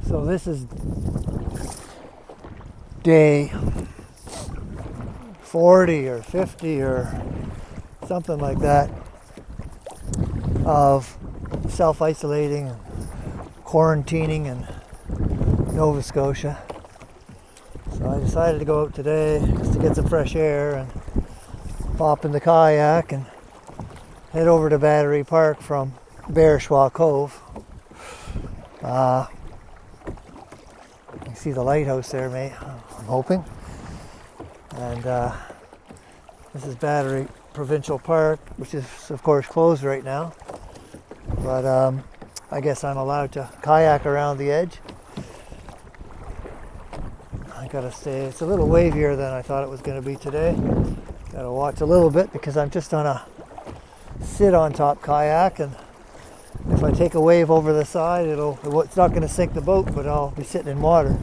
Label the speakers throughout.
Speaker 1: So this is day 40 or 50 or something like that of self-isolating and quarantining in Nova Scotia. So I decided to go out today just to get some fresh air and hop in the kayak and head over to Battery Park from Bearschwa Cove. You see the lighthouse there, mate, I'm hoping. And this is Battery Provincial Park, which is of course closed right now. But I guess I'm allowed to kayak around the edge. I gotta say, it's a little wavier than I thought it was going to be today. Gotta watch a little bit because I'm just on a sit-on top kayak, and if I take a wave over the side, it's not going to sink the boat, but I'll be sitting in water.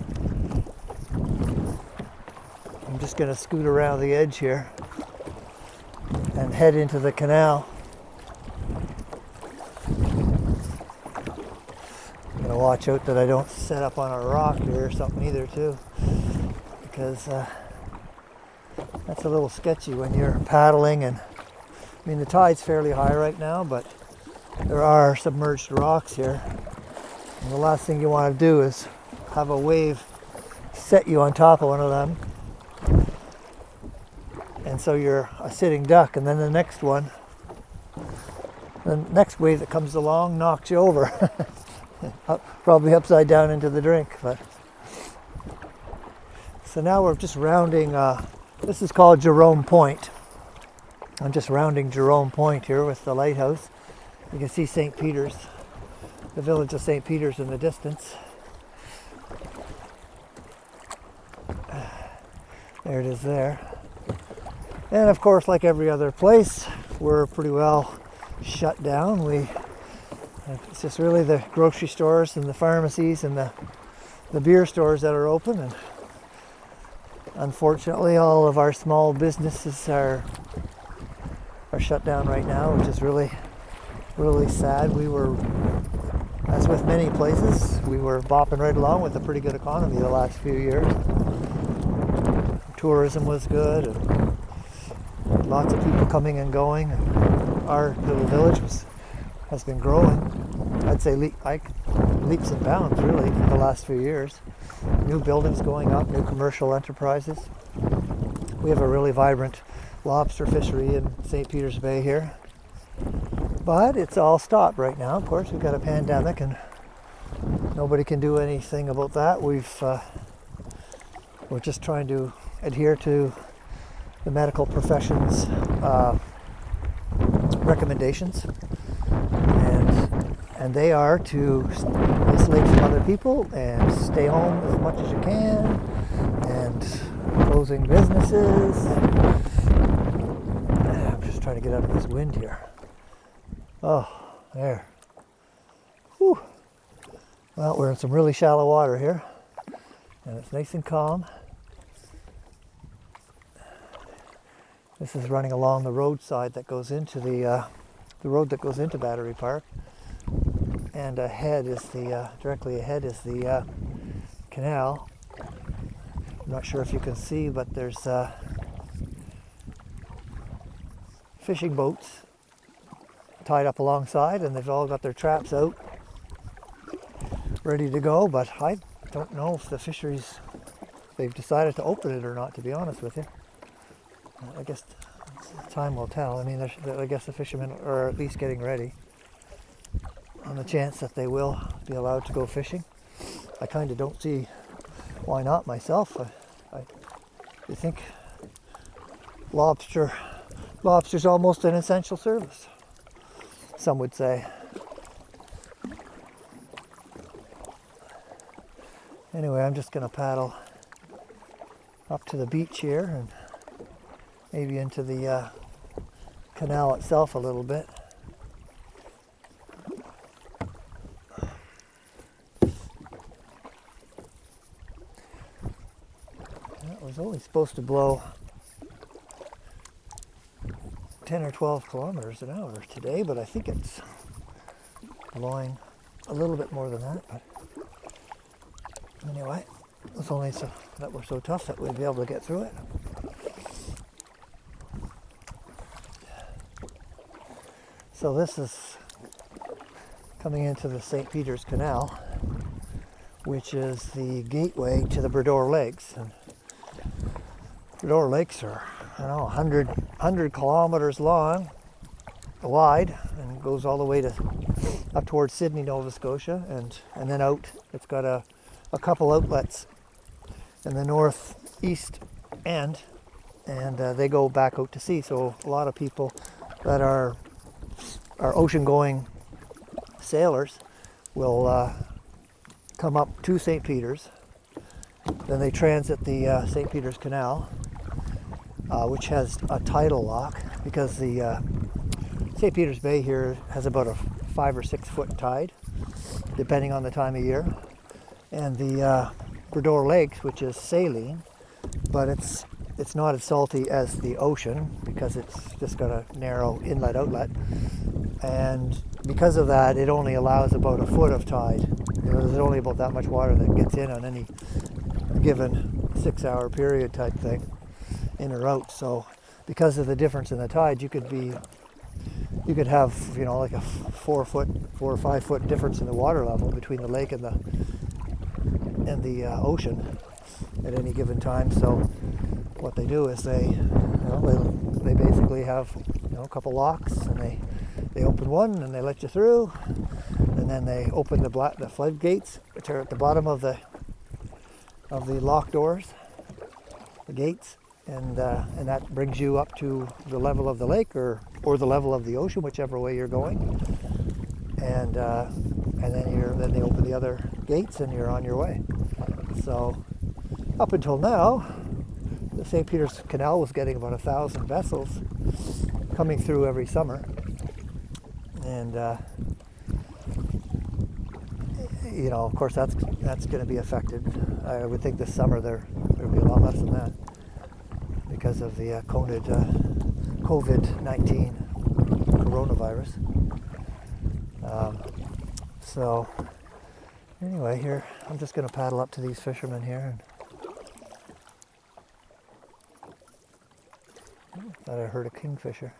Speaker 1: I'm just going to scoot around the edge here and head into the canal. I'm going to watch out that I don't set up on a rock here or something either too, because that's a little sketchy when you're paddling. And I mean, the tide's fairly high right now, but there are submerged rocks here. And the last thing you want to do is have a wave set you on top of one of them. And so you're a sitting duck, and then the next wave that comes along knocks you over. Probably upside down into the drink. But so now we're just rounding, this is called Jerome Point. I'm just rounding Jerome Point here with the lighthouse. You can see St. Peters, the village of St. Peters in the distance. There it is there. And of course, like every other place, we're pretty well shut down. It's just really the grocery stores and the pharmacies and the beer stores that are open. And unfortunately, all of our small businesses are shut down right now, which is really sad. We were, as with many places, we were bopping right along with a pretty good economy the last few years. Tourism was good, and lots of people coming and going. And our little village has been growing. I'd say leaps and bounds, really, for the last few years. New buildings going up, new commercial enterprises. We have a really vibrant lobster fishery in St. Peters Bay here. But it's all stopped right now. Of course, we've got a pandemic and nobody can do anything about that. We're just trying to adhere to the medical profession's recommendations. And they are to isolate from other people and stay home as much as you can, and closing businesses. I'm just trying to get out of this wind here. Oh, there. Whew. Well, we're in some really shallow water here, and it's nice and calm. This is running along the roadside that goes into the road that goes into Battery Park, and directly ahead is the canal. I'm not sure if you can see, but there's fishing boats tied up alongside, and they've all got their traps out ready to go. But I don't know if the fisheries, they've decided to open it or not, to be honest with you. I guess time will tell. I mean, I guess the fishermen are at least getting ready on the chance that they will be allowed to go fishing. I kind of don't see why not myself. I think lobster's almost an essential service, some would say. Anyway, I'm just going to paddle up to the beach here and maybe into the canal itself a little bit. It was only supposed to blow 10 or 12 kilometers an hour today, but I think it's blowing a little bit more than that. But Anyway, it's only so that we're so tough that we'd be able to get through it. So this is coming into the St Peters Canal, which is the gateway to the Breton Lakes. And Breton Lakes are, 100 kilometers wide, and goes all the way to up towards Sydney, Nova Scotia, and then out. It's got a couple outlets in the northeast end, and they go back out to sea. So a lot of people that are ocean-going sailors will come up to St. Peters. Then they transit the St. Peters Canal, which has a tidal lock, because the St. Peters Bay here has about a 5 or 6 foot tide, depending on the time of year. And the Breton Lakes, which is saline, but it's not as salty as the ocean, because it's just got a narrow inlet-outlet. And because of that, it only allows about a foot of tide. There's only about that much water that gets in on any given 6-hour period type thing, in or out. So because of the difference in the tide, you could have, like a 4 or 5 foot difference in the water level between the lake and the ocean at any given time. So what they do is they basically have a couple locks, and they open one and they let you through, and then they open the floodgates, which are at the bottom of the lock doors, the gates, and that brings you up to the level of the lake or the level of the ocean, whichever way you're going. And then they open the other gates and you're on your way. So up until now, the St. Peters Canal was getting about 1,000 vessels coming through every summer. And of course that's going to be affected. I would think this summer there will be a lot less than that, because of the COVID-19 coronavirus. So anyway, here I'm just going to paddle up to these fishermen here, and thought I heard a kingfisher.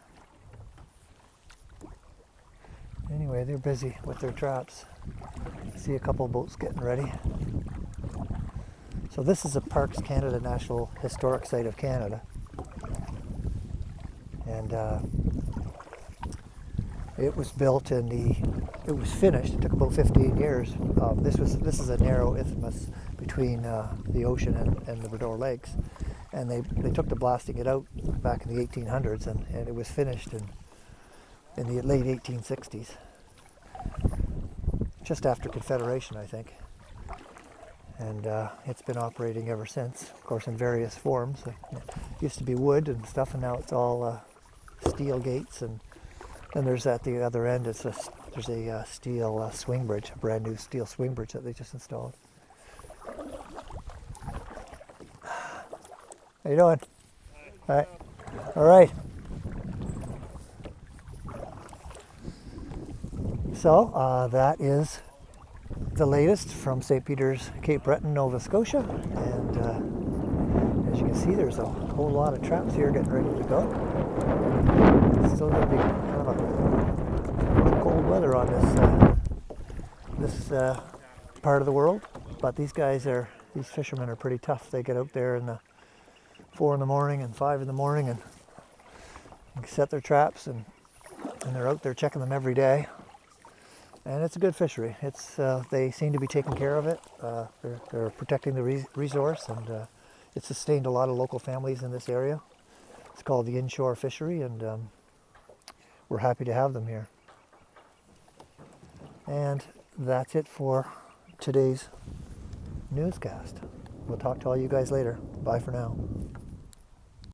Speaker 1: Anyway, they're busy with their traps. I see a couple boats getting ready. So this is a Parks Canada National Historic Site of Canada, and it was built it was finished. It took about 15 years. This is a narrow isthmus between the ocean and the Breton Lakes, and they took to blasting it out back in the 1800s, and it was finished in the late 1860s, just after Confederation, I think. And it's been operating ever since, of course, in various forms. It used to be wood and stuff, and now it's all steel gates. And then there's at the other end, there's a steel swing bridge, a brand new steel swing bridge that they just installed. How you doing? All right. All right. So that is the latest from St. Peters, Cape Breton, Nova Scotia. And as you can see, there's a whole lot of traps here getting ready to go. It's still going to be kind of a cold weather on this part of the world. But these fishermen are pretty tough. They get out there in the 4 in the morning and 5 in the morning and set their traps, and they're out there checking them every day. And it's a good fishery. They seem to be taking care of it. They're protecting the resource, and it's sustained a lot of local families in this area. It's called the inshore fishery, and we're happy to have them here. And that's it for today's newscast. We'll talk to all you guys later. Bye for now.